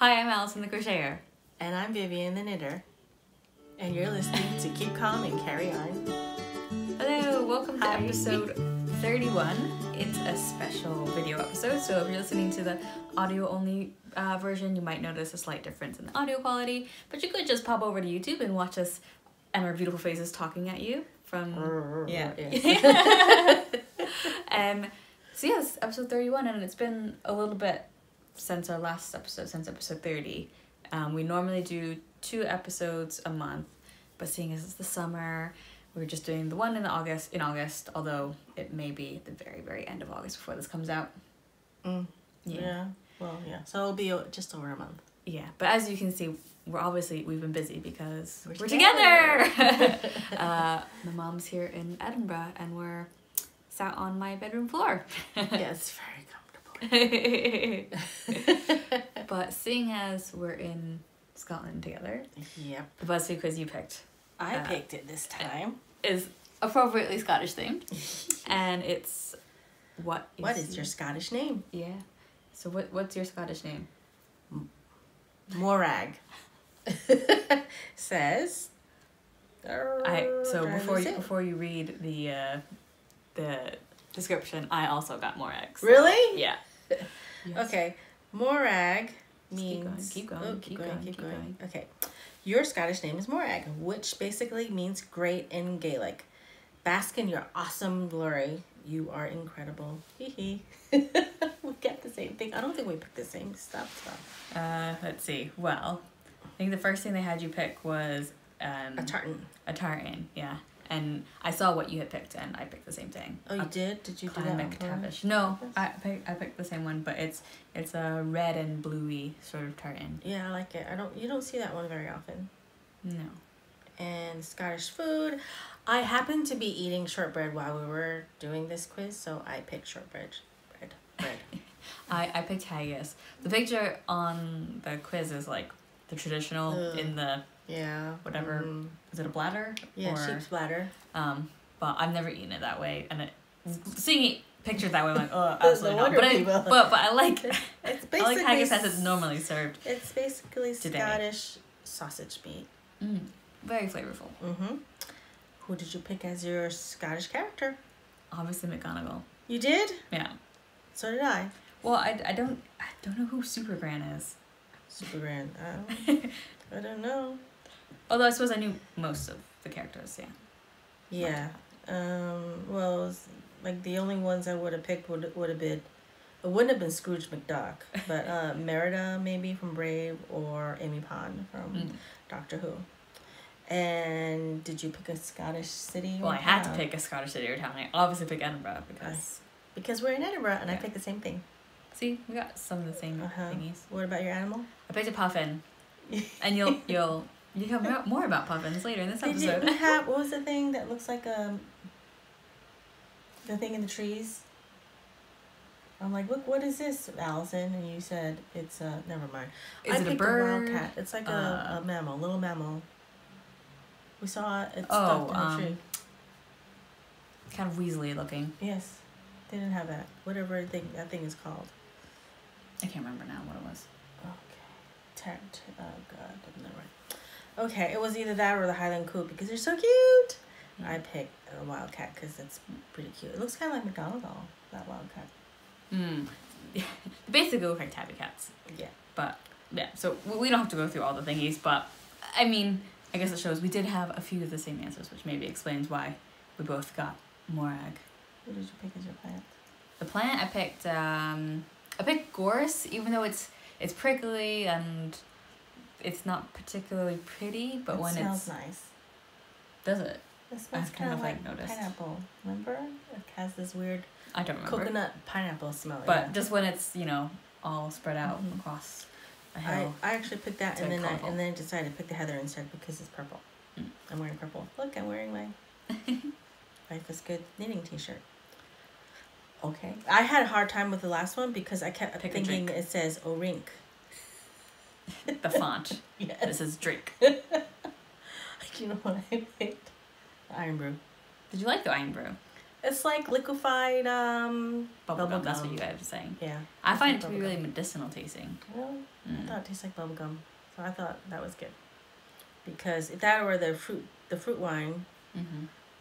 Hi, I'm Alyson the crocheter. And I'm Vivian the knitter. And you're listening to Keep Calm and Carry On. Hello, welcome to Hi. episode 31. It's a special video episode, so if you're listening to the audio only version, you might notice a slight difference in the audio quality, but you could just pop over to YouTube and watch us and our beautiful faces talking at you from... Yeah. So yeah, it's episode 31, and it's been a little bit since our last episode, since episode 30. We normally do 2 episodes a month, but seeing as it's the summer, we're just doing the one in August, although it may be the very, very end of August before this comes out. Yeah. Well, yeah. So it'll be just over a month. Yeah, but as you can see, we've been busy because we're together. My mom's here in Edinburgh, and we're sat on my bedroom floor. Yeah, it's very comfortable. But seeing as we're in Scotland together, Yep. the BuzzFeed quiz you picked I picked it this time. is appropriately Scottish themed, and it's what is your Scottish name? Yeah. So what's your Scottish name? Morag. Says. Before you read the description, I also got Morags. Really? Yeah. Yes. Okay. Morag means... Keep going. Okay. Your Scottish name is Morag, which basically means great in Gaelic. Bask in your awesome glory. You are incredible. Hee hee. We get the same thing. I don't think we picked the same stuff. Let's see. Well, I think the first thing they had you pick was... a tartan. A tartan, yeah. And I saw what you had picked, and I picked the same thing. Oh, you did? Did you do that one? McTavish. No, I picked the same one, but it's a red and bluey sort of tartan. Yeah, I like it. You don't see that one very often. No. And Scottish food. I happened to be eating shortbread while we were doing this quiz, so I picked shortbread. Bread. I picked haggis. The picture on the quiz is like the traditional in the whatever. Is it a bladder? Yeah, sheep's bladder. But I've never eaten it that way, and seeing it pictured that way, I'm like, oh, absolutely not. But I like it's I like haggis as it's normally served. It's basically today. Scottish sausage meat. Very flavorful. Who did you pick as your Scottish character? Obviously McGonagall. You did? Yeah. So did I. Well, I don't know who Super Gran is. Super Gran. I don't know. Although I suppose I knew most of the characters, yeah. Yeah. Well, it was, like the only ones I would have picked would have been, it wouldn't have been Scrooge McDuck, but Merida maybe from Brave, or Amy Pond from Doctor Who. And did you pick a Scottish city? Well, I had to pick a Scottish city or town. I obviously picked Edinburgh because we're in Edinburgh, and I picked the same thing. See, we got some of the same thingies. What about your animal? I picked a puffin, and you'll have more about puffins later in this episode. What was the thing that looks like the thing in the trees? I'm like, look, what is this, Alyson? And you said it's never mind. Is it a bird? A wildcat. It's like a mammal, little mammal. We saw it stuck in the tree. Kind of weaselly looking. Yes, they didn't have that. Whatever that thing is called. I can't remember now what it was. Okay. Oh God, never mind. Okay, it was either that or the Highland Coot because they're so cute. Yeah. I picked a wildcat because it's pretty cute. It looks kind of like McGonagall, that wildcat. Basically look like tabby cats. Yeah. But yeah, so we don't have to go through all the thingies, but I mean, I guess it shows we did have a few of the same answers, which maybe explains why we both got Morag. What did you pick as your plant? The plant I picked gorse, even though it's prickly and it's not particularly pretty, but when it smells nice. Does it? It smells kind of like pineapple. Remember? It has this weird coconut pineapple smell. But just when it's, all spread out across a hill. I actually picked that and then I decided to pick the heather instead because it's purple. I'm wearing purple. Look, I'm wearing my Life is Good knitting t-shirt. Okay. I had a hard time with the last one because I kept thinking it says Orink. The font. Yes. This is drink. You know what I picked? The Iron Brew. Did you like the Iron Brew? It's like liquefied Bubble gum. That's what you guys were saying. Yeah. I find it to be really medicinal tasting. Well, I thought it tasted like bubble gum, so I thought that was good. Because if that were the fruit wine,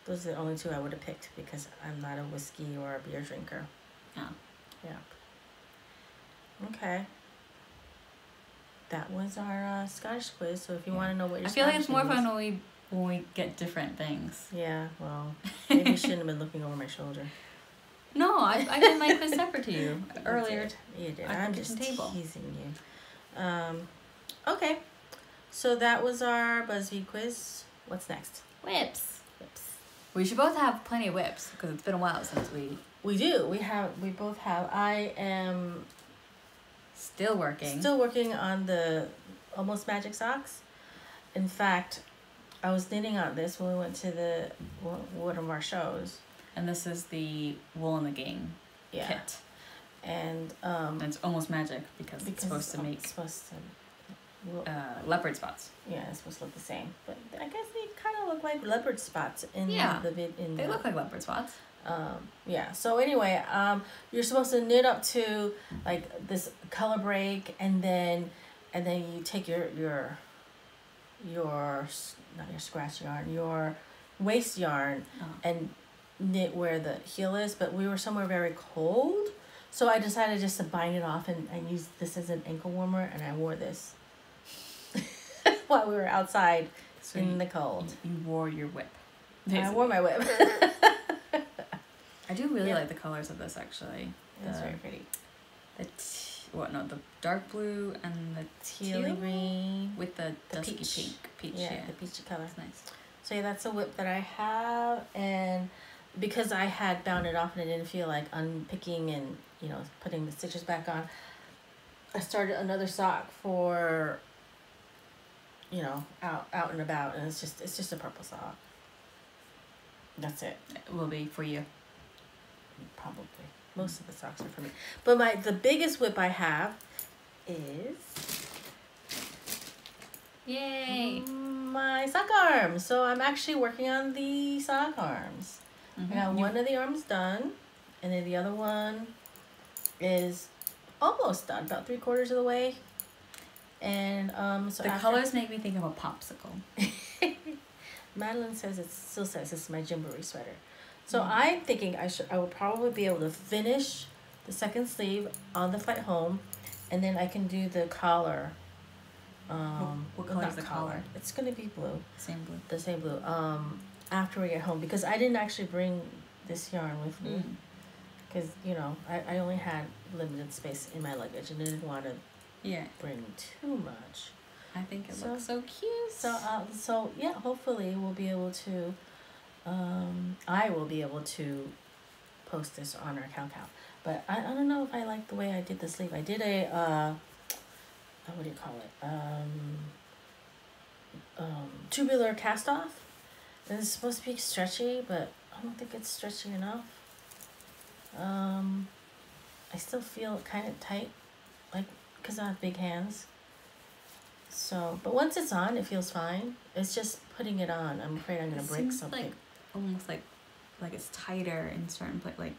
those are the only two I would have picked because I'm not a whiskey or a beer drinker. Oh. Yeah. Okay. That was our Scottish quiz. So if you want to know what your I feel like it's more fun when we get different things. Yeah. Well, maybe you shouldn't have been looking over my shoulder. No, I did my quiz separate to you earlier. You did. I'm just teasing you. Okay. So that was our BuzzFeed quiz. What's next? Whips. We should both have plenty of whips because it's been a while since we. We do. We both have. I am still working on the Almost Magic socks. In fact, I was knitting on this when we went to one of our shows. And this is the Wool in the Gang kit. And it's almost magic because it's supposed to make leopard spots. Yeah, it's supposed to look the same, but I guess they kind of look like leopard spots in the vid. They look like leopard spots. Yeah. So anyway, you're supposed to knit up to like this color break, and then you take your not your scratch yarn, your waist yarn, and knit where the heel is. But we were somewhere very cold, so I decided just to bind it off and use this as an ankle warmer, and I wore this while we were outside in the cold. You wore your whip. I wore my whip. I do really like the colors of this actually. It's very pretty. The dark blue and the teal green with the dusky peach. Yeah, the peachy color. That's nice. So yeah, that's a whip that I have, and because I had bound it off and I didn't feel like unpicking and putting the stitches back on, I started another sock for out and about, and it's just a purple sock. That's it. It will be for you. Probably. Most of the socks are for me. But the biggest whip I have is my sock arms. So I'm actually working on the sock arms. I got one of the arms done, and then the other one is almost done, about 3/4 of the way. And so the colors make me think of a popsicle. Madeline still says it's my Gymboree sweater. So I'm thinking I will probably be able to finish the second sleeve on the flight home, and then I can do the collar. What color is the collar? It's gonna be blue. Same blue. The same blue. After we get home, because I didn't actually bring this yarn with me, because I only had limited space in my luggage and I didn't want to bring too much. I think it looks so cute. So yeah, hopefully we'll be able to. I will be able to post this on our cow, but I don't know if I like the way I did the sleeve. I did a what do you call it? Tubular cast off. And it's supposed to be stretchy, but I don't think it's stretchy enough. I still feel kind of tight, like because I have big hands. So, but once it's on, it feels fine. It's just putting it on. I'm afraid I'm gonna break something. Almost like it's tighter in certain places.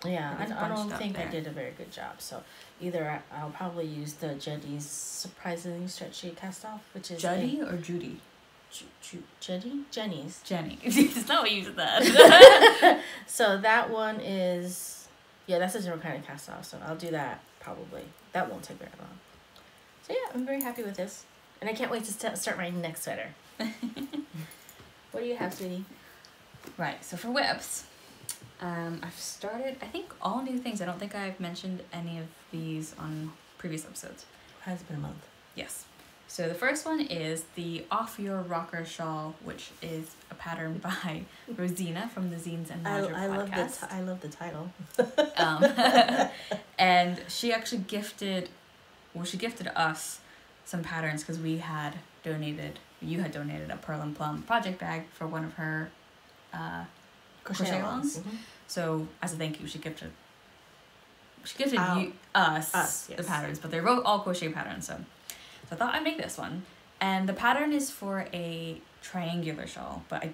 Yeah, I don't think I did a very good job. So either I'll probably use the Jetty's surprisingly stretchy cast off, which is Jetty or Judy. Jenny's. Jenny. It's not what you said that. So that one is that's a different kind of cast off. So I'll do that probably. That won't take very long. So yeah, I'm very happy with this, and I can't wait to start my next sweater. What do you have, sweetie? Right, so for whips, I've started, I think, all new things. I don't think I've mentioned any of these on previous episodes. Has been a month. Yes. So the first one is the Off Your Rocker shawl, which is a pattern by Rosina from the Zines and Magic podcast. I love the title. And she actually gifted us some patterns because you had donated a Pearl and Plum project bag for one of her crochet alongs. So as a thank you, she gifted us the patterns, but they're all crochet patterns. So I thought I'd make this one, and the pattern is for a triangular shawl, but I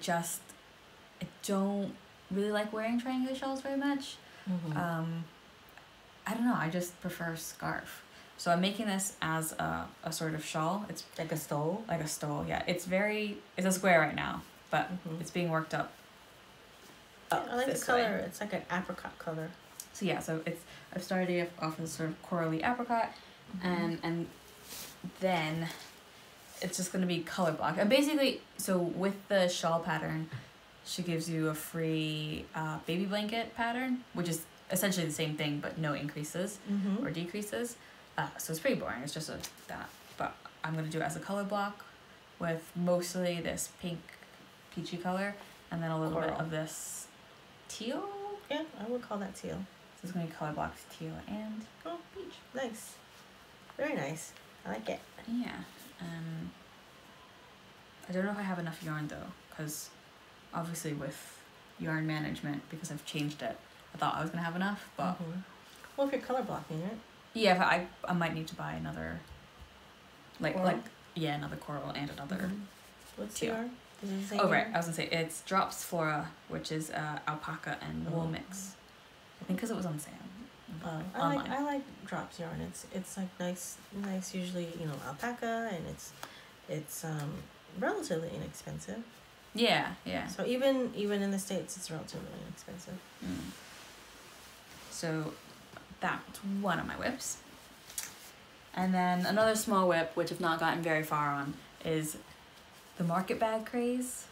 don't really like wearing triangular shawls very much. I don't know, I just prefer scarf. So I'm making this as a sort of shawl. It's like a stole? Like a stole, yeah. It's a square right now, but it's being worked up. Yeah, I like the color. Way. It's like an apricot color. So yeah, I've started off with sort of corally apricot, and then it's just gonna be color block. And basically, so with the shawl pattern, she gives you a free baby blanket pattern, which is essentially the same thing but no increases or decreases. So it's pretty boring. It's just that. But I'm gonna do it as a color block with mostly this pink, peachy color, and then a little bit of this teal. Yeah, I would call that teal. So it's gonna be color blocks, teal and peach. Nice, very nice. I like it. Yeah. I don't know if I have enough yarn though, because obviously with yarn management, because I've changed it, I thought I was gonna have enough, but well, if you're color blocking it. Yeah, if I might need to buy another, another coral and another. What's the yarn? Right, I was gonna say it's Drops Flora, which is alpaca and wool mix. I think because it was on sale. I like Drops yarn. It's like nice. Usually, alpaca, and it's relatively inexpensive. Yeah. So even in the States, it's relatively inexpensive. So that's one of my whips. And then another small whip, which I've not gotten very far on, is the market bag craze.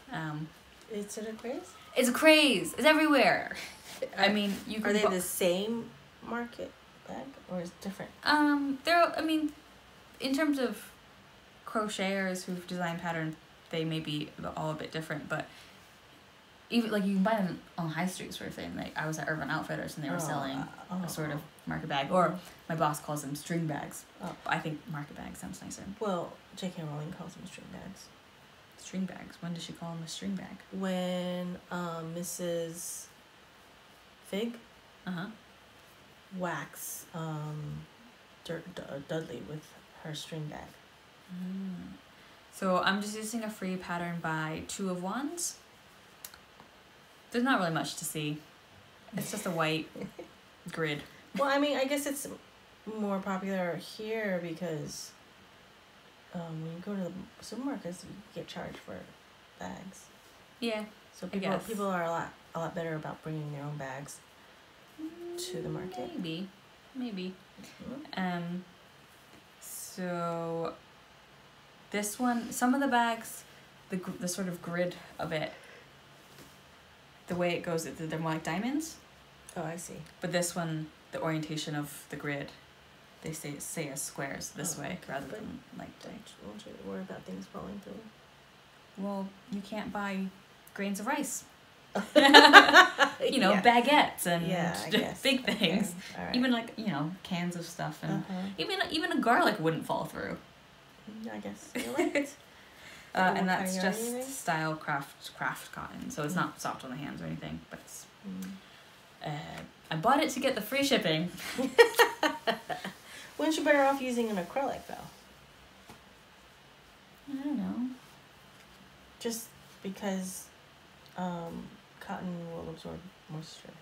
Is it a craze? It's a craze. It's everywhere. I mean, you can. Are they the same market bag or is it different? In terms of crocheters who've designed patterns, they may be all a bit different, but even you can buy them on high street sort of thing. Like I was at Urban Outfitters and they were selling a sort of market bag, or my boss calls them string bags. But I think market bag sounds nicer. Well, J.K. Rowling calls them string bags. String bags. When does she call them a string bag? When Mrs. Fig whacks Dudley with her string bag. So I'm just using a free pattern by 2 of Wands. There's not really much to see. It's just a white grid. Well, I mean, I guess it's more popular here because when you go to the supermarkets, you get charged for bags. Yeah. So people are a lot better about bringing their own bags to the market. Maybe. So this one, some of the bags, the sort of grid of it, the way it goes, they're more like diamonds. Oh, I see. But this one, the orientation of the grid, they say as squares this way rather than like. Don't you worry about things falling through? Well, you can't buy grains of rice. Baguettes and big things. Okay. Right. Even cans of stuff and even a garlic wouldn't fall through. I guess you're right. And that's just style craft cotton, so it's not soft on the hands or anything. But it's, I bought it to get the free shipping. Wouldn't you better off using an acrylic though? I don't know. Just because cotton will absorb moisture.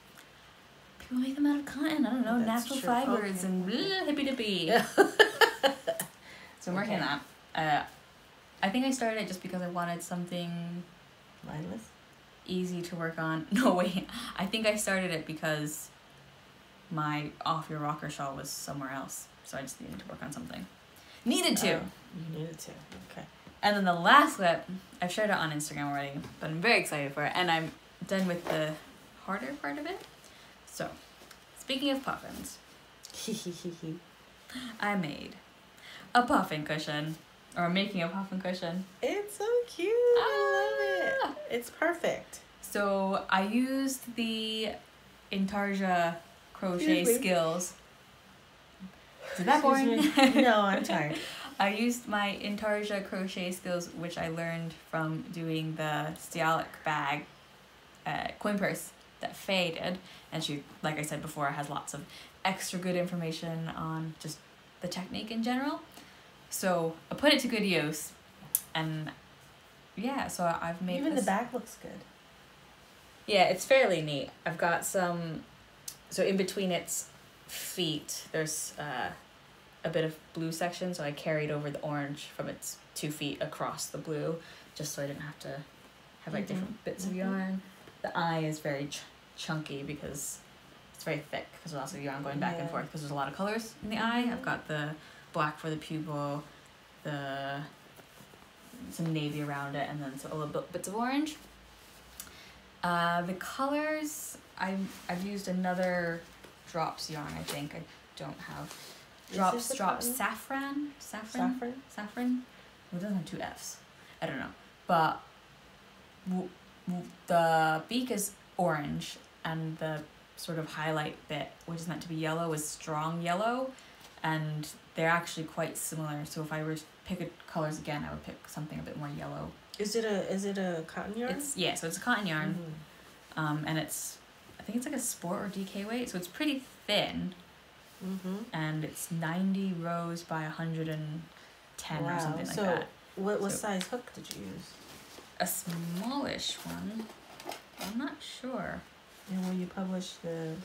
People make them out of cotton. I don't know, natural fibers and hippy dippy. So I'm working on that. I think I started it just because I wanted something mindless, easy to work on. No, wait. I think I started it because my Off Your Rocker shawl was somewhere else. So I just needed to work on something. Needed to. You needed to. Okay. And then the last whip, I've shared it on Instagram already, but I'm very excited for it. And I'm done with the harder part of it. So, speaking of puffins, I made a puffin cushion. Or making a puffin cushion. It's so cute. I love it. It's perfect. So I used the Intarsia crochet skills. Is that boring? No, I'm tired. I used my Intarsia crochet skills, which I learned from doing the Stialic bag coin purse that Faye did. And she, like I said before, has lots of extra good information on just the technique in general. So I put it to good use, and yeah, so I've made even the back looks good. Yeah, it's fairly neat. I've got some, so in between its feet, there's a bit of blue section, so I carried over the orange from its 2 feet across the blue, just so I didn't have to have like different bits of yarn. The eye is very chunky because it's very thick, because there's lots of yarn going back and forth, because there's a lot of colors in the eye. I've got the black for the pupil, some navy around it, and then a little bits of orange. The colors, I've used another drops yarn, I think. I don't have drops saffron. Well, it doesn't have 2 F's. I don't know, but the beak is orange, and the sort of highlight bit, which is meant to be yellow, is strong yellow, and they're actually quite similar. So if I were to pick colors again, I would pick something a bit more yellow. Is it a cotton yarn? So it's a cotton yarn, and I think it's like a sport or DK weight, so it's pretty thin, and it's 90 rows by 110 or something like that. What size hook did you use? A smallish one. I'm not sure. And will you publish the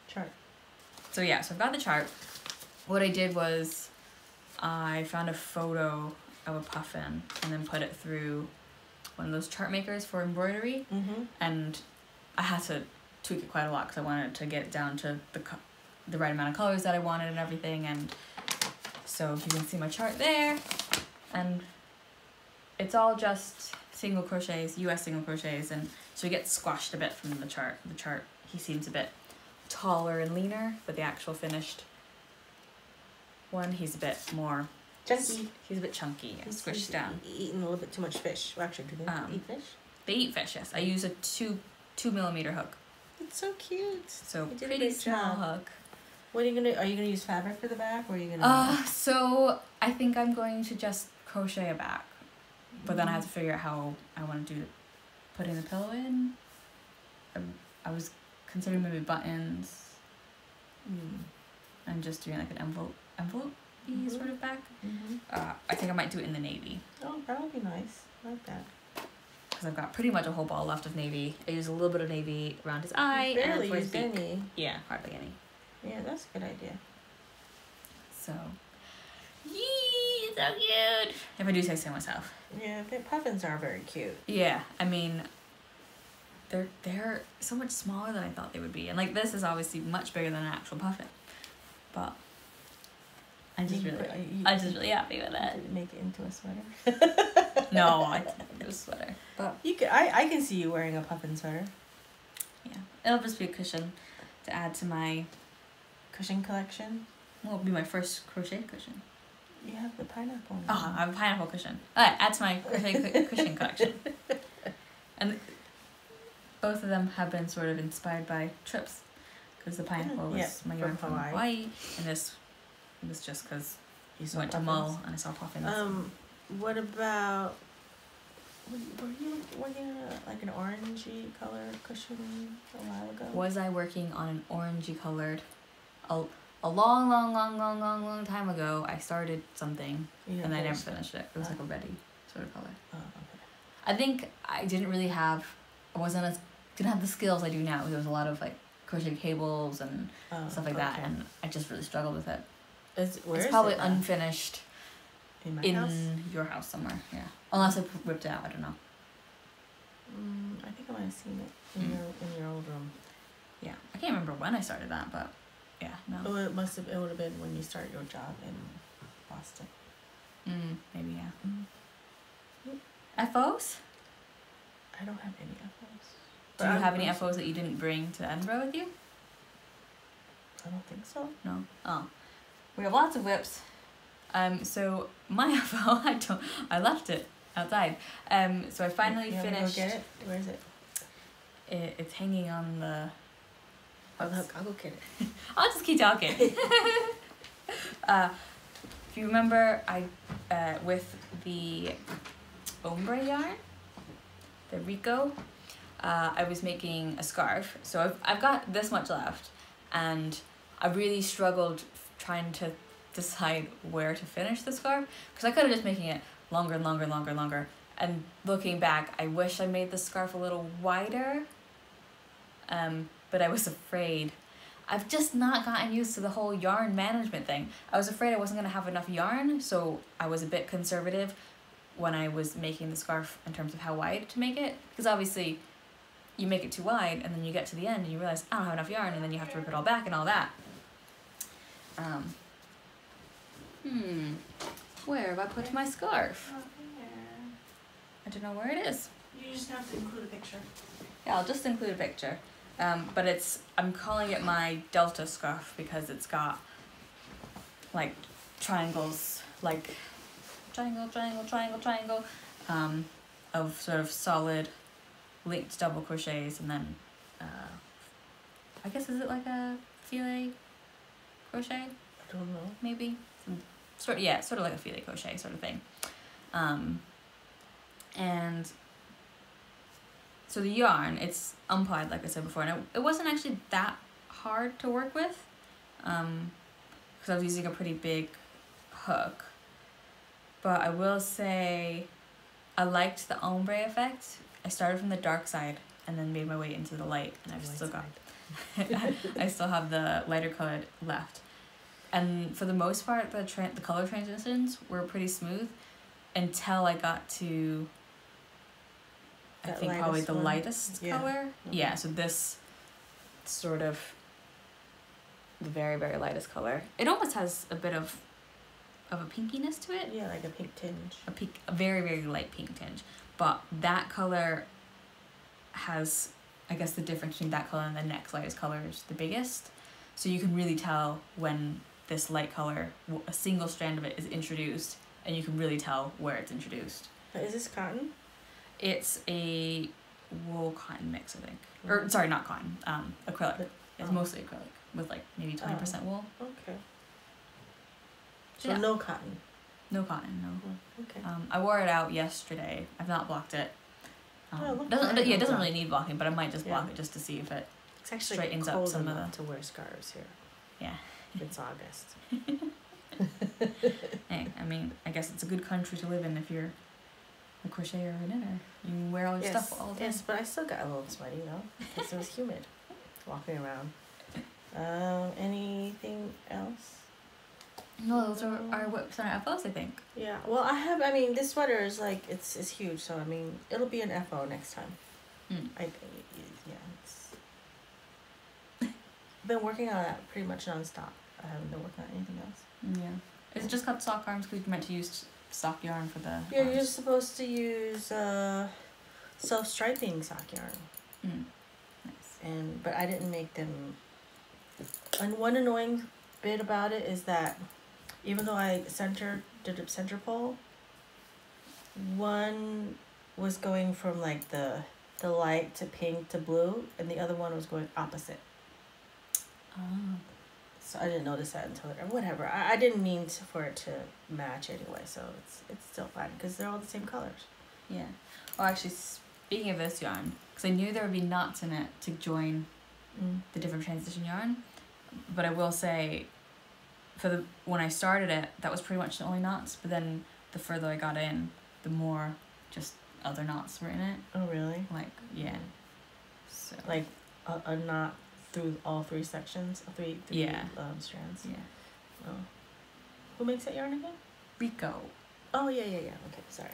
chart? So I've got the chart. What I did was I found a photo of a puffin and then put it through one of those chart makers for embroidery, and I had to tweak it quite a lot because I wanted to get it down to the right amount of colors that I wanted and everything. And so you can see my chart there, and it's all just single crochets, US single crochets, and so he gets squashed a bit from the chart. He seems a bit taller and leaner, but the actual finished one, he's a bit more chunky. He's a bit chunky and squished down. Eating a little bit too much fish. Well, actually, do they eat fish? They eat fish, yes. I use a 2 millimeter hook. It's so cute. So pretty small hook. What are you gonna use fabric for the back, or are you gonna? So I think I'm going to just crochet a back, but then I have to figure out how I want to do putting the pillow in. I was considering maybe buttons, and just doing like an envelope sort of back. I think I might do it in the navy. Oh, that would be nice. I like that. Because I've got pretty much a whole ball left of navy. I use a little bit of navy around his eye. Barely use any. Yeah, hardly any. Yeah, that's a good idea. So, yee, so cute. If I do say so myself. Yeah, puffins are very cute. Yeah, I mean, they're so much smaller than I thought they would be, and like this is obviously much bigger than an actual puffin, but I'm just really happy with it. Did it make it into a sweater? No, I didn't make it a sweater. But I can see you wearing a puffin sweater. Yeah, it'll just be a cushion to add to my cushion collection. Well, it'll be my first crochet cushion. You have the pineapple. Oh, I have a pineapple cushion. Alright, add to my crochet cushion collection. And both of them have been sort of inspired by trips, because the pineapple was my yarn from Hawaii, and this was just because you went to Mull and I saw puffins. What about? Were you working like an orangey colored cushion a while ago? Was I working on an orangey colored? A long time ago, I started something and I never finished it. It was like a ready sort of color. Oh, okay. I think I didn't have the skills I do now. There was a lot of like crochet cables and stuff like that, and I just really struggled with it. It's probably unfinished in house? Your house somewhere. Yeah, unless I ripped it out. I don't know. I think I might have seen it in your old room. Yeah, I can't remember when I started that, but yeah, no. Oh, it would have been when you started your job in Boston. Maybe yeah. FOs? I don't have any FOs. Do you have any FOs that you didn't bring to Edinburgh with you? I don't think so. No. Oh, we have lots of whips. So my FO, I left it outside. So I finally finished. Go get it. Where is it? It's hanging on the. I'll go get it. I'll just keep talking. If you remember, I with the ombre yarn, the Rico, I was making a scarf. So I've got this much left, and I really struggled trying to decide where to finish the scarf, because I could have just making it longer and longer. And looking back, I wish I made the scarf a little wider, but I was afraid. I've just not gotten used to the whole yarn management thing. I was afraid I wasn't going to have enough yarn, so I was a bit conservative when I was making the scarf in terms of how wide to make it. Because obviously, you make it too wide, and then you get to the end and you realize, I don't have enough yarn, and then you have to rip it all back and all that. Where have I put my scarf? I don't know where it is. You just have to include a picture. Yeah, I'll just include a picture. But I'm calling it my Delta scarf because it's got like triangles, like triangle, of sort of solid linked double crochets, and then I guess, is it like a filet crochet? I don't know. Maybe? Sort of like a filet crochet sort of thing. And so the yarn, it's unplied, like I said before, and it wasn't actually that hard to work with, because I was using a pretty big hook. But I will say I liked the ombre effect. I started from the dark side and then made my way into the light, and I've still got I still have the lighter colored left. And for the most part, the color transitions were pretty smooth until I got to, I think, probably the lightest color. Yeah, so this sort of the very, very lightest color. It almost has a bit of a pinkiness to it. Yeah, like a pink tinge. A very, very light pink tinge. But that color has, I guess, the difference between that color and the next lightest color is the biggest. So you can really tell when this light color, a single strand of it, is introduced, and you can really tell where it's introduced. Is this cotton? It's a wool cotton mix, I think. Or sorry, not cotton. Acrylic. It's mostly acrylic with like maybe 20% wool. Okay. So no cotton. No cotton, no. Okay. I wore it out yesterday. I've not blocked it. It doesn't really need blocking, but I might just block it just to see if it it's actually straightens cold up some of enough to wear scarves here. Yeah. It's August. Hey, I mean, I guess it's a good country to live in if you're a crocheter or a knitter. You can wear all your stuff all the time. Yes, but I still got a little sweaty, because it was humid walking around. Anything else? No, those are our whips and our FOs, I think. Yeah, well, this sweater is like, it's huge, so it'll be an FO next time. I've been working on that pretty much non-stop. I haven't been working on anything else. Yeah. Is it just cut sock arms because you meant to use sock yarn for the Yeah, arms? you're supposed to use self-striping sock yarn. Nice. But I didn't make them. And one annoying bit about it is that even though I did a center pole, one was going from like the light to pink to blue, and the other one was going opposite. Oh. So I didn't notice that until whatever. I didn't mean for it to match anyway, so it's still fine because they're all the same colors. Yeah. Well, actually, speaking of this yarn, because I knew there would be knots in it to join the different transition yarn, but I will say, when I started it, that was pretty much the only knots. But then the further I got in, the more just other knots were in it. Oh really? Like yeah. So like a knot through all three sections, three strands. Yeah. Oh. Who makes that yarn again? Rico. Oh yeah. Okay, sorry.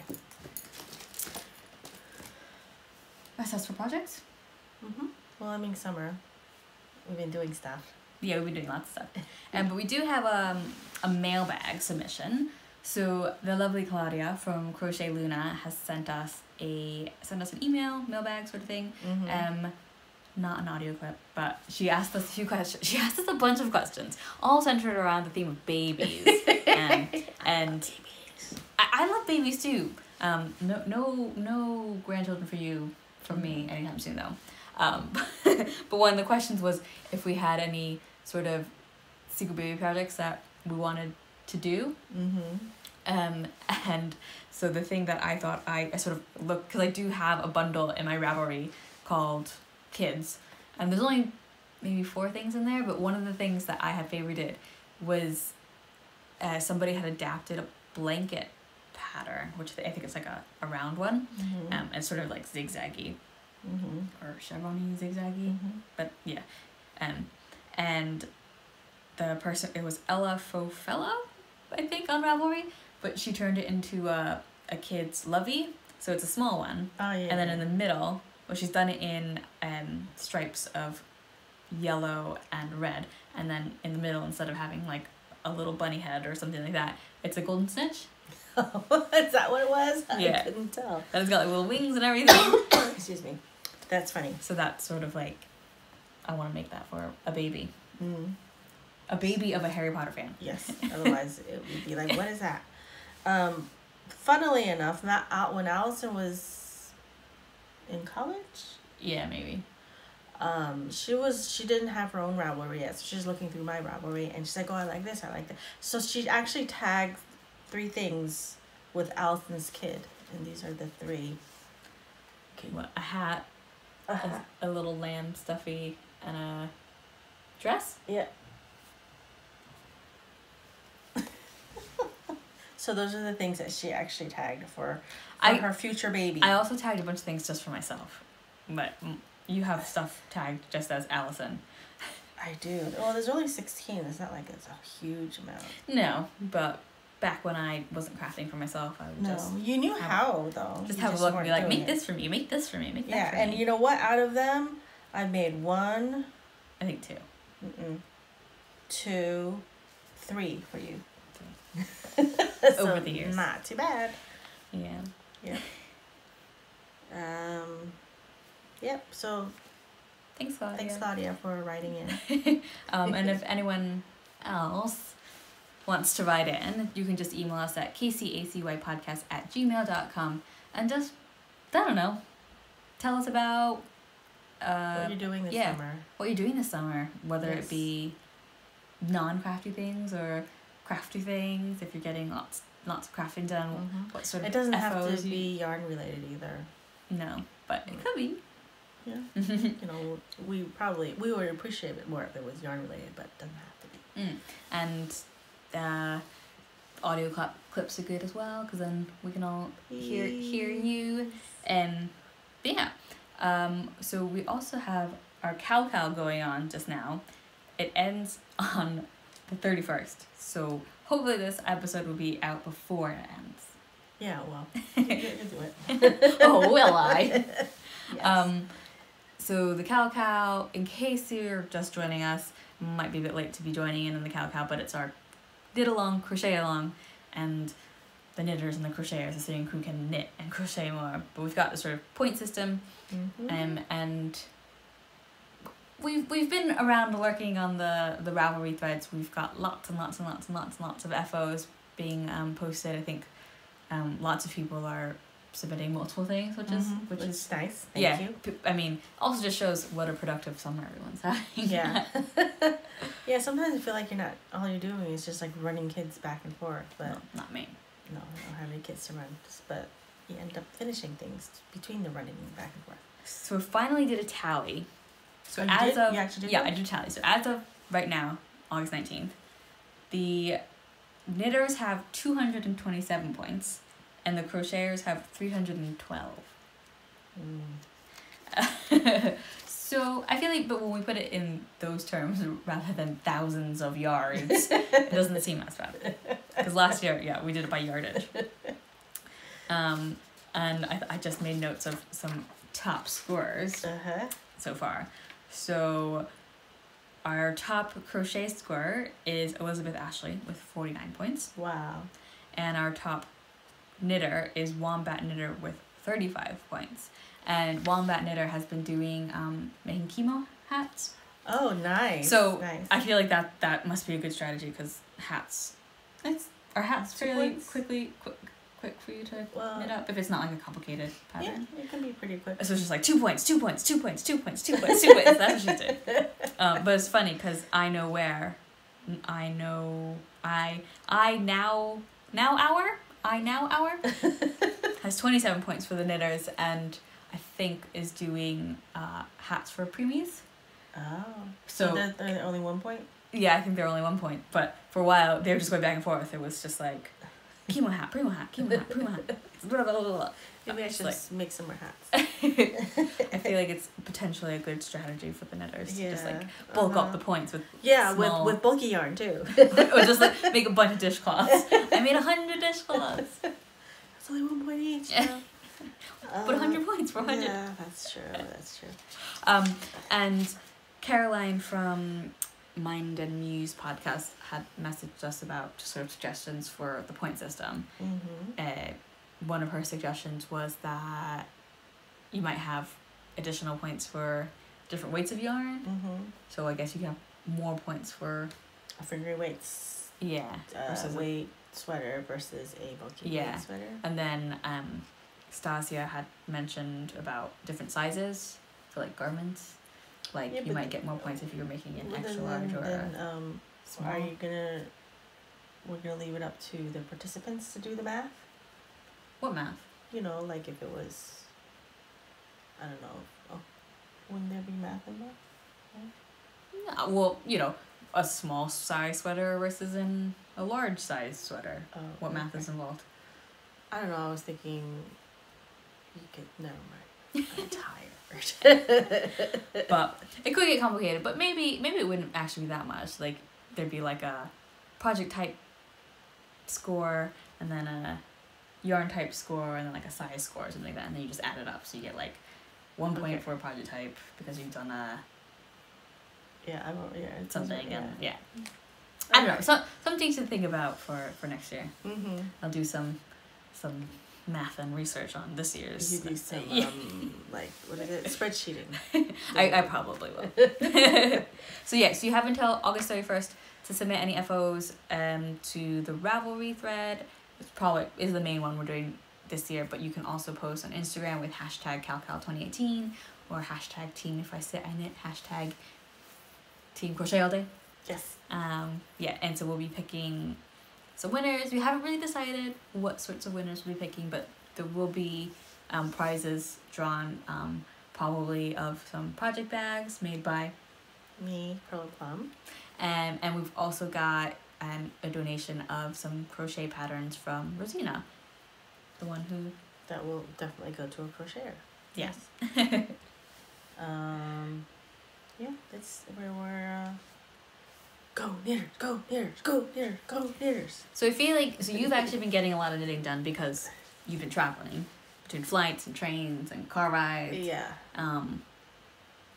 That's for projects. Well, summer. We've been doing stuff. Yeah, we've been doing lots of stuff. But we do have a mailbag submission. So the lovely Claudia from Crochet Luna has sent us an email, mailbag sort of thing. Not an audio clip, but she asked us a few questions. She asked us a bunch of questions, all centered around the theme of babies. and I love babies too. No grandchildren for you, from me anytime soon though. But one of the questions was if we had any sort of secret baby projects that we wanted to do. And so the thing that I thought I sort of looked, because I do have a bundle in my Ravelry called Kids, and there's only maybe 4 things in there, but one of the things that I had favorited was somebody had adapted a blanket pattern, which I think it's like a round one, and sort of like zigzaggy. or chevron-y, zigzaggy, but yeah. And the person, it was Ella Fofella, I think, on Ravelry, but she turned it into a kid's lovey, so it's a small one. Oh, yeah. And then in the middle, well, she's done it in stripes of yellow and red, and then in the middle, instead of having like a little bunny head or something like that, it's a golden snitch. Oh, is that what it was? Yeah. I couldn't tell. And it's got like little wings and everything. Excuse me. That's funny. So that's sort of like, I want to make that for a baby. Mm. A baby of a Harry Potter fan. Yes. Otherwise, it would be like, what is that? Funnily enough, when Alyson was in college, Yeah, maybe. she didn't have her own Ravelry yet, so she was looking through my Ravelry, and she's like, oh, I like this, I like that. So she actually tagged 3 things with Alyson's kid, and these are the 3. Okay, what, a hat, a little lamb stuffy, and a dress? Yeah. So those are the things that she actually tagged for her future baby. I also tagged a bunch of things just for myself, but you have stuff tagged just as Alyson. I do. Well, there's only 16. It's not like it's a huge amount. No, but back when I wasn't crafting for myself, I would just... You knew how, though. Just have a look and be like, make this for me, make this for me, make that for me. Yeah, and you know what? Out of them, I made 1... I think 2. 2, 3 for you. So over the years. Not too bad. Yeah. Yep. Yep. So. Thanks, Claudia. Thanks, Claudia, for writing in. And if anyone else wants to write in, you can just email us at kcacypodcast@gmail.com and just, I don't know, tell us about what you're doing this summer. What you're doing this summer, whether it be non-crafty things or crafty things, if you're getting lots of crafting done, what sort of it doesn't FOs have to be yarn related either. No, but it could be. Yeah. You know, we would appreciate it more if it was yarn related, but it doesn't have to be. And audio clips are good as well, because then we can all hear you. But yeah, so we also have our cow going on just now. It ends on the 31st, so hopefully this episode will be out before it ends. Yeah, well, you do it. Oh, will I? Yes. So the cow, in case you're just joining us, might be a bit late to be joining in on the cow, but it's our knit along, crochet along, and the knitters and the crocheters, the sitting crew, can knit and crochet more. But we've got this sort of point system, and we've been around lurking on the Ravelry threads. We've got lots and lots and lots and lots and lots of FOs being posted. I think lots of people are submitting multiple things, which is nice. Thank you. I mean, also just shows what a productive summer everyone's having. Yeah. Yeah, sometimes I feel like all you're doing is just like running kids back and forth, but no, not me. No, I don't have any kids to run, but you end up finishing things between the running back and forth. So we finally did a tally. So you actually did I did a tally. So as of right now, August 19th, the knitters have 227 points, and the crocheters have 312. So I feel like, but when we put it in those terms rather than thousands of yards, it doesn't seem as bad. Because last year, we did it by yardage. And I just made notes of some top scorers so far. So our top crochet scorer is Elizabeth Ashley with 49 points. Wow. And our top knitter is Wombat Knitter with 35 points. And Wombat Knitter has been doing making chemo hats. Oh, nice. So nice. I feel like that must be a good strategy, because are hats fairly quick for you to knit up, if it's not like a complicated pattern. Yeah, it can be pretty quick. So it's just like 2 points, 2 points, 2 points, 2 points, 2 points, 2 points. That's what she did. But it's funny because I now hour has 27 points for the knitters, and I think is doing hats for preemies. Oh, so they're only 1 point? Yeah, I think they're only 1 point, but for a while they were just going back and forth. It was just like chemo hat, primo hat, chemo hat, primo hat. Blah, blah, blah, blah. Maybe I should like, make some more hats. I feel like it's potentially a good strategy for the knitters to just like bulk up the points with small... with bulky yarn too. Or just like make a bunch of dishcloths. I made 100 dishcloths. It's only 1 point each. But 100 points for 100. Yeah, that's true. That's true. And Caroline from Mind and Muse podcast had messaged us about sort of suggestions for the point system. One of her suggestions was that you might have additional points for different weights of yarn. So I guess you can have more points for fingering weights. Yeah. Versus weight sweater versus a bulky weight sweater. And then Stasia had mentioned about different sizes for like garments. Like you might get more points if you were making an extra large or small. Are you we're gonna leave it up to the participants to do the math? What math? You know, like if it was, I don't know. Oh, wouldn't there be math involved? No, well, you know, a small size sweater versus in a large size sweater. What math is involved? I don't know. I was thinking you could. Never mind. I'm tired. But it could get complicated. But maybe it wouldn't actually be that much. Like there'd be like a project type score and then a yarn type score and then like a size score or something like that, and then you just add it up, so you get like 1 point for a project type because you've done something and I don't know, some things to think about for next year. I'll do some math and research on this year's. You do some like what is it, spreadsheeting. I probably will. So you have until August 31st to submit any FOs to the Ravelry thread. It's probably is the main one we're doing this year, but you can also post on Instagram with hashtag CalCal2018 or hashtag Team If I Sit I Knit, hashtag Team Crochet All Day. Yes. And so we'll be picking some winners. We haven't really decided what sorts of winners we'll be picking, but there will be prizes drawn, probably of some project bags made by me, Pearl Plum. And we've also got a donation of some crochet patterns from Rosina, the one who... That will definitely go to a crocheter. Yes. That's where we're... Go knitters, go knitters, go knitters, go knitters. So I feel like you've actually been getting a lot of knitting done because you've been traveling between flights and trains and car rides. Yeah.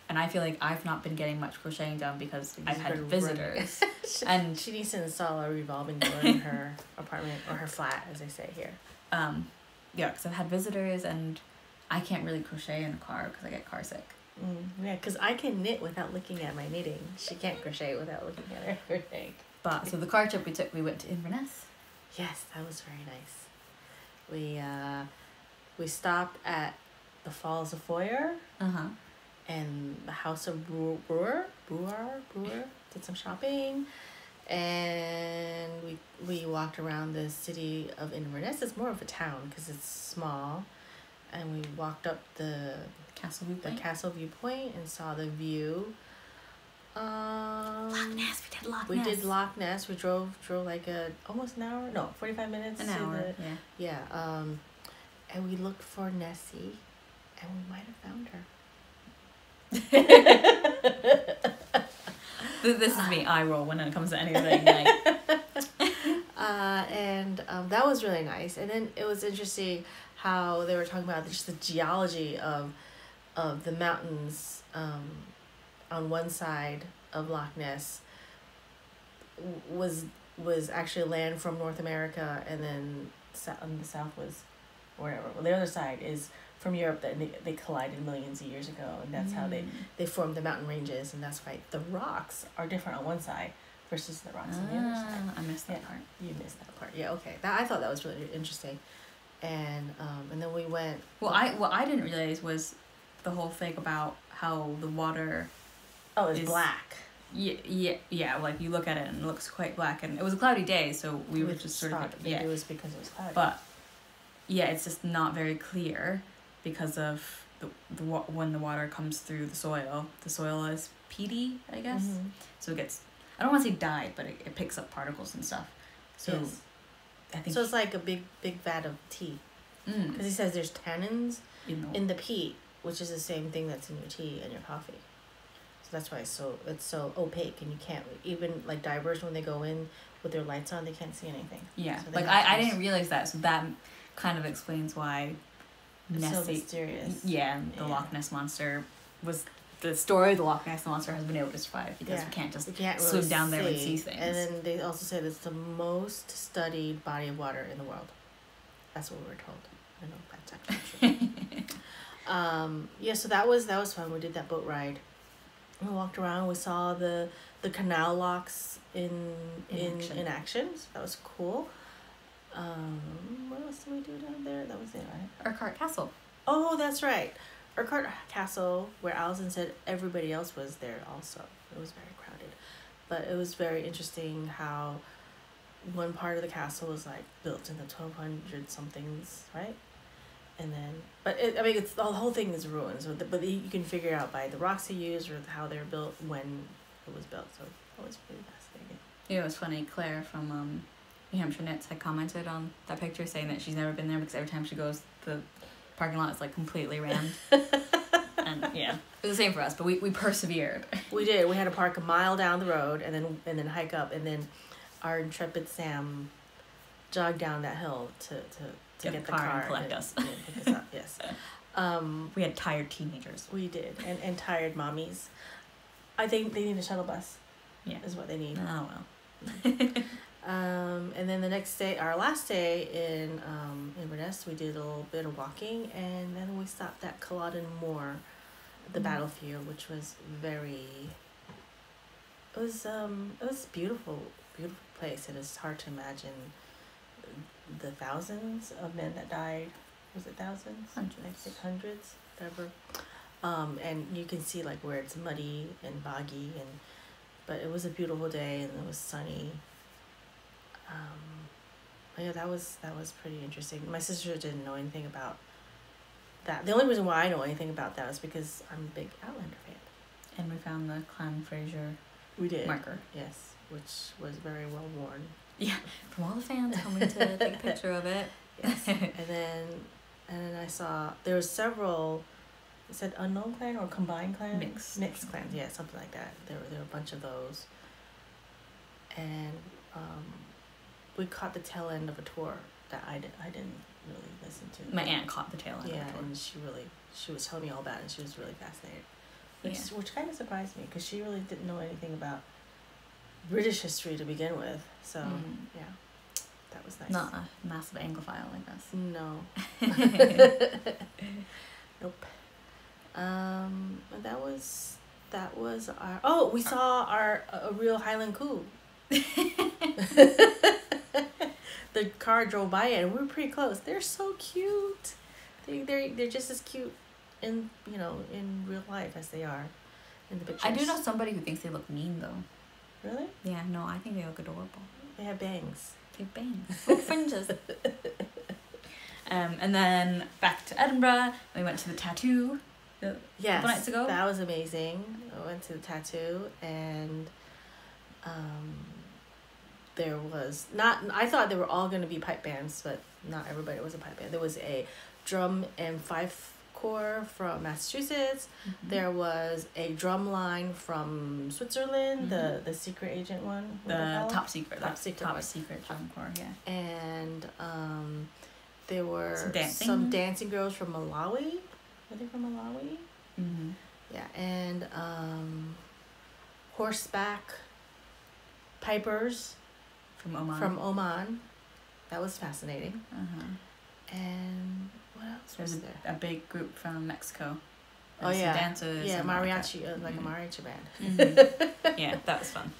And I feel like I've not been getting much crocheting done because I've had visitors. And she needs to install a revolving door in her apartment, or her flat, as they say here. Because I've had visitors and I can't really crochet in a car because I get car sick. Yeah, because I can knit without looking at my knitting. She can't crochet without looking at her crochet. But so the car trip we went to Inverness. Yes, that was very nice. We stopped at the Falls of Foyer. And the House of Brewer, did some shopping, and we walked around the city of Inverness. It's more of a town because it's small, and we walked up the castle viewpoint and saw the view. Loch Ness. We did Loch Ness. We did Loch Ness. We drove like almost an hour. No, 45 minutes. An hour. And we looked for Nessie, and we might have found her. This is me. I roll when it comes to anything. Like. That was really nice. And then it was interesting how they were talking about just the geology of the mountains on one side of Loch Ness was actually land from North America, and then on the south was wherever. Well, the other side is from Europe, that they collided millions of years ago, and that's how they formed the mountain ranges, and that's why the rocks are different on one side versus the rocks on the other side. I missed that part. You missed that part. Yeah, okay. I thought that was really interesting, and then we went. What I didn't realize was the whole thing about how the water. Oh, it's black. Yeah. Like you look at it and it looks quite black, and it was a cloudy day, so we were just sort of it was because it was cloudy. But yeah, it's just not very clear. Because of when the water comes through the soil is peaty, I guess. So it gets, I don't want to say dyed, but it picks up particles and stuff. So I think. So it's like a big vat of tea. Because he says there's tannins You know. in the peat, which is the same thing that's in your tea and your coffee. So that's why it's so opaque, and you can't even like divers when they go in with their lights on, they can't see anything. Yeah, So like I didn't realize that, so that kind of explains why It's so Nessie, mysterious. yeah, the Loch Ness monster was the story of the Loch Ness monster has been able to survive because we can't just swim really down there and see things. And then they also said it's the most studied body of water in the world. That's what we were told. I don't know if that's actually true. Yeah, so that was fun. We did that boat ride. We walked around. We saw the canal locks in action. So that was cool. What else did we do down there? That was it, right? Urquhart Castle. Oh, that's right. Urquhart Castle, where Alyson said everybody else was there also. It was very crowded. But it was very interesting how one part of the castle was like built in the 1200 somethings, right? And then, it's the whole thing is ruins, but you can figure out by the rocks they used or how they were built when it was built. So that was pretty fascinating. Yeah, it was funny. Claire from New Hampshire Knits had commented on that picture saying that she's never been there because every time she goes, the parking lot is like completely rammed. And yeah, it was the same for us, but we persevered. We did. We had to park a mile down the road and then hike up, and then our intrepid Sam jogged down that hill to get the car and collect us. And pick us up. Yes. We had tired teenagers. We did, and tired mommies. I think they need a shuttle bus. Yeah, is what they need. Oh well. And then the next day, our last day in Inverness, we did a little bit of walking, and then we stopped at Culloden Moor, the battlefield, which was it was beautiful place, and it's hard to imagine the thousands of men that died. Was it thousands? Hundreds. I think hundreds, whatever. And you can see like where it's muddy and boggy, but it was a beautiful day and it was sunny. But yeah, that was pretty interesting. My sister didn't know anything about that. The only reason why I know anything about that is because I'm a big Outlander fan. And we found the Clan Fraser marker. Yes, which was very well worn. Yeah, from all the fans coming to take a picture of it. Yes, and then I saw there were several. It said unknown clan or combined clan. Mixed clans. Yeah, something like that. There were a bunch of those. And we caught the tail end of a tour that I didn't really listen to. My aunt caught the tail end of the tour. And she was telling me all about it, and she was really fascinated. Which kind of surprised me, because she really didn't know anything about British history to begin with. So, yeah, that was nice. Not a massive Anglophile like us. No. Nope. That was our... Oh, we saw a real Highland Coo. The car drove by it, and we were pretty close. They're so cute. They're just as cute in real life as they are in the pictures. I do know somebody who thinks they look mean though. Really? Yeah, no, I think they look adorable. They have bangs. They have bangs. Oh, fringes. And then back to Edinburgh. We went to the tattoo. A couple nights ago. That was amazing. I went to the tattoo, and there was I thought they were all going to be pipe bands, but not everybody was a pipe band. There was a drum and fife corps from Massachusetts. Mm-hmm. There was a drum line from Switzerland, the secret agent one. The top secret drum corps, yeah. And there were some dancing girls from Malawi. Were they from Malawi? Mm-hmm. Yeah, and horseback pipers from Oman. That was fascinating. Uh-huh. And what else was there? A big group from Mexico. Oh yeah, dancers. Yeah, mariachi, like a mariachi band. Mm-hmm. Yeah, that was fun.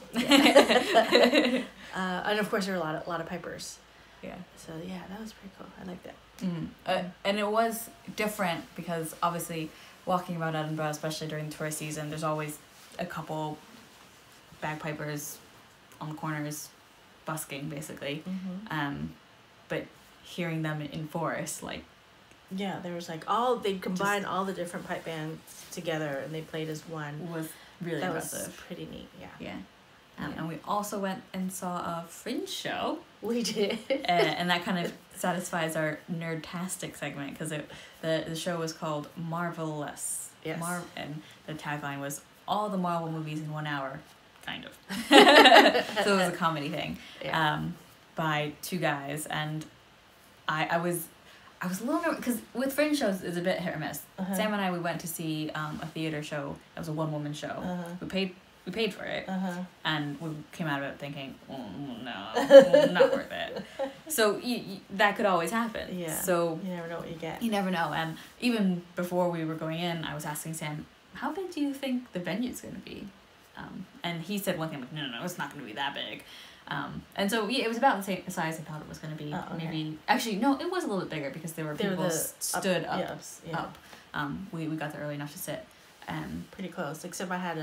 And of course there were a lot of pipers. Yeah. So yeah, that was pretty cool. I liked that. Mm-hmm. And it was different because obviously walking around Edinburgh, especially during tourist season, there's always a couple bagpipers on the corners busking basically. Mm-hmm. But hearing them in forest, like, yeah, there was like they combined all the different pipe bands together and they played as one. Was really impressive. Was pretty neat. Yeah. And we also went and saw a Fringe show. We did. And that kind of satisfies our nerdtastic segment because the show was called Marvelous. Yes. And the tagline was all the Marvel movies in 1 hour, kind of. So it was a comedy thing, by two guys, and I was a little nervous because with Fringe shows it's a bit hit or miss. Sam and I, we went to see a theater show that was a one-woman show. We paid for it, and we came out of it thinking, oh, no, not worth it. So that could always happen. Yeah. So you never know what you get. You never know. And even before we were going in, I was asking Sam, how big do you think the venue's going to be? And he said one thing, I'm like, no, it's not going to be that big. And so it was about the same size I thought it was going to be. Maybe actually no, it was a little bit bigger because there were people stood up. We got there early enough to sit. Pretty close, except I had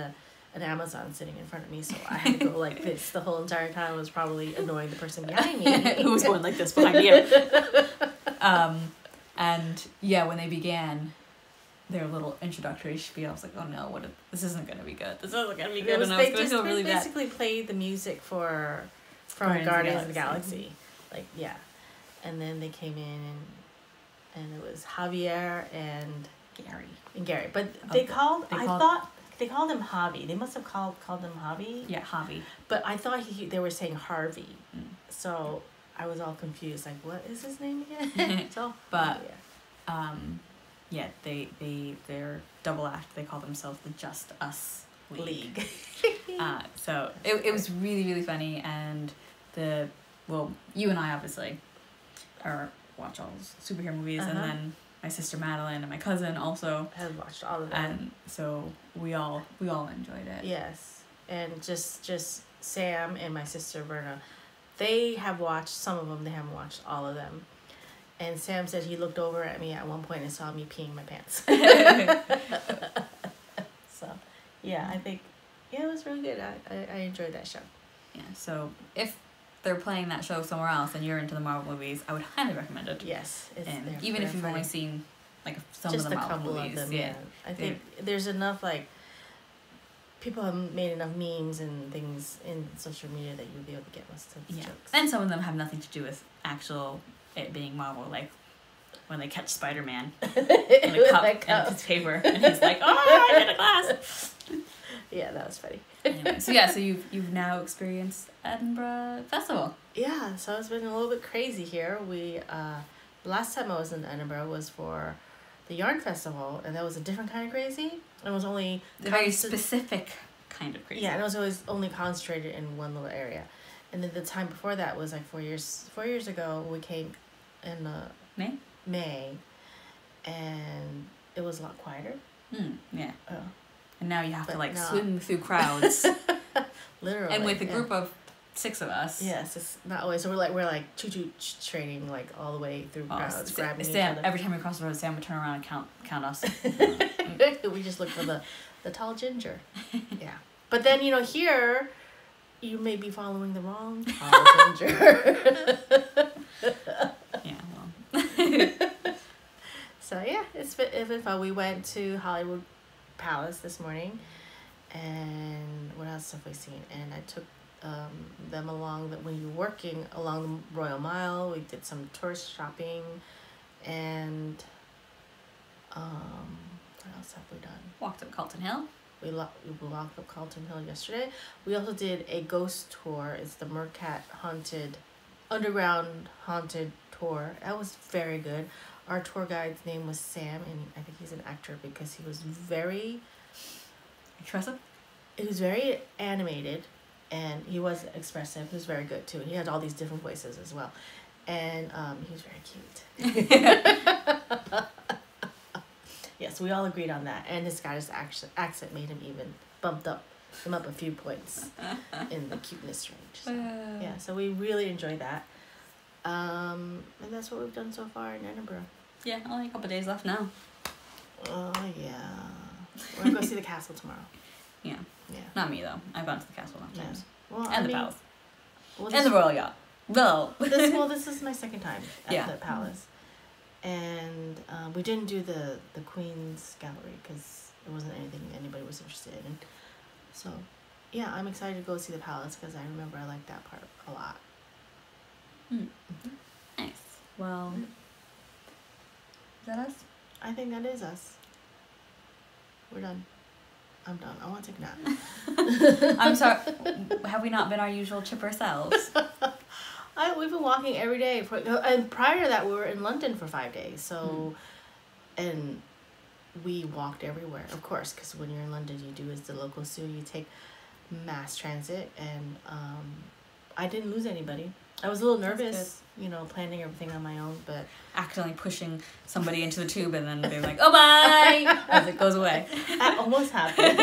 an Amazon sitting in front of me, so I had to go like this the whole entire time. It was probably annoying the person behind me who was going like this behind you. And when they began their little introductory spiel, I was like, oh no, this isn't going to be good. This isn't going to be good. And I was going to feel really bad. They basically played the music from Guardians of the Galaxy. And then they came in and it was Javier and Gary. But they called him Javi. They must have called him Javi. Yeah, Javi. But I thought they were saying Harvey. So I was all confused. Like, what is his name again? Their double act, they call themselves the Just Us League. So it was really, really funny. And you and I obviously watch all superhero movies, and then my sister Madeline and my cousin also have watched all of them, and so we all enjoyed it. Yes, and just Sam and my sister Verna, they have watched some of them. They haven't watched all of them. And Sam said he looked over at me at one point and saw me peeing my pants. So, I think it was really good. I enjoyed that show. Yeah. So if they're playing that show somewhere else and you're into the Marvel movies, I would highly recommend it. Yes, even if you've only seen like some just of the a Marvel couple movies. Of them. Yeah, I think there's enough people have made enough memes and things in social media that you'll be able to get most of the jokes. And some of them have nothing to do with it being Marvel, like when they catch Spider-Man in a cup and it's paper, and he's like, "Oh, I did a glass." Yeah, that was funny. Anyway, so you've now experienced Edinburgh Festival. Yeah, so it's been a little bit crazy here. We last time I was in Edinburgh was for the Yarn Festival, and that was a different kind of crazy. It was only a very specific kind of crazy. Yeah, and it was always only concentrated in one little area. And then the time before that was like 4 years ago. We came in May, and it was a lot quieter. Yeah. Oh. And now you have to swim through crowds. Literally. And with a group of 6 of us. Yes, it's not always. So we're choo-choo training all the way through crowds, grabbing each other. Every time we cross the road, Sam would turn around and count us. We just look for the tall ginger. Yeah. But then here, you may be following the wrong tall ginger. Yeah. Well. So it's been fun. We went to Hollywood Palace this morning, and what else have we seen? And I took them along when you're working along the Royal Mile. We did some tourist shopping, and what else have we done? Walked up Calton Hill. We walked up Calton Hill yesterday. We also did a ghost tour. It's the Mercat underground haunted tour. That was very good. Our tour guide's name was Sam, and I think he's an actor because he was very expressive. He was very animated, and he was expressive. He was very good too. He had all these different voices as well, and he was very cute. Yes, we all agreed on that, and his Scottish accent made him even bumped him up a few points in the cuteness range. So, yeah, so we really enjoyed that. And that's what we've done so far in Edinburgh. Yeah, only a couple of days left now. Oh, yeah. We're going to go see the castle tomorrow. Yeah. Yeah. Not me, though. I've gone to the castle enough times. Well, and the palace. And the Royal Yacht. No. This is my second time at the palace. And we didn't do the Queen's Gallery because it wasn't anything anybody was interested in. So yeah, I'm excited to go see the palace because I remember I liked that part a lot. Nice. Well, is that us? I think that is us. We're done. I'm done. I want to take a nap. I'm sorry. Have we not been our usual chipper selves? We've been walking every day. And prior to that, we were in London for 5 days. So, and we walked everywhere, of course, because when you're in London, you do as the locals do. You take mass transit. And I didn't lose anybody. I was a little nervous, planning everything on my own, but... Accidentally pushing somebody into the tube and then they're like, oh, bye! As it goes away. That almost happened.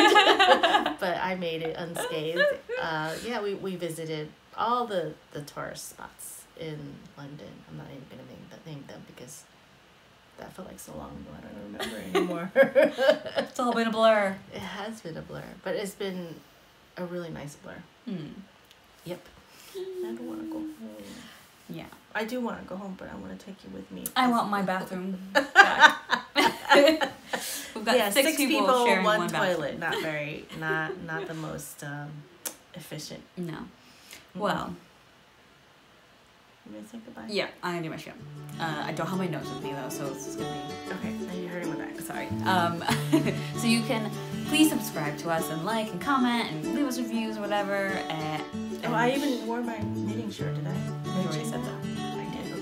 But I made it unscathed. We visited all the tourist spots in London. I'm not even going to name them because that felt like so long ago. I don't remember anymore. It's all been a blur. It has been a blur, but it's been a really nice blur. Yep. I don't want to go home. Yeah. I do want to go home, but I want to take you with me. I want my bathroom back. We've got 6 people sharing one toilet. bathroom. Not the most efficient. No. Well. You gonna say goodbye? Yeah, I'm gonna do my show. I don't have my notes with me though, so it's just gonna be... Okay, now you're hurting my back. Sorry. So you can please subscribe to us and like and comment and leave us reviews or whatever. I even wore my knitting shirt, did I? You already said that. I did,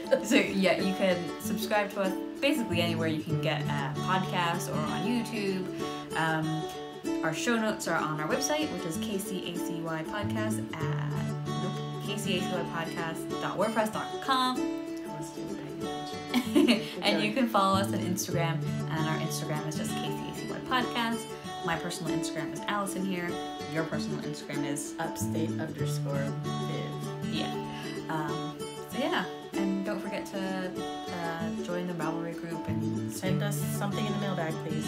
okay. So yeah, you can subscribe to us basically anywhere you can get a podcast or on YouTube. Our show notes are on our website, which is kcacypodcast.wordpress.com. And you can follow us on Instagram, and our Instagram is just kcacypodcast. My personal Instagram is Alyson here. Your personal Instagram is upstate_Viv. Yeah. So yeah, and don't forget to join the Ravelry group and send us something in the mailbag, please.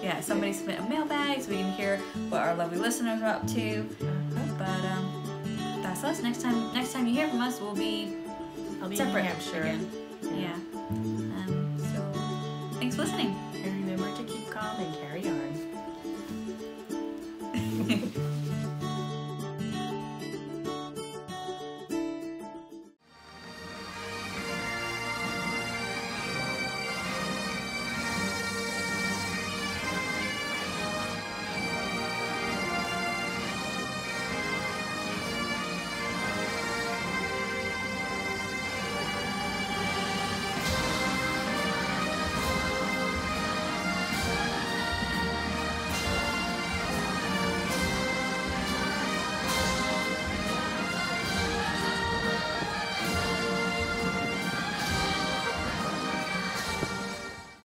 Yeah, somebody submit a mailbag so we can hear what our lovely listeners are up to. But that's us. Next time you hear from us, I'll be separate. in New Hampshire again. Yeah. So thanks for listening.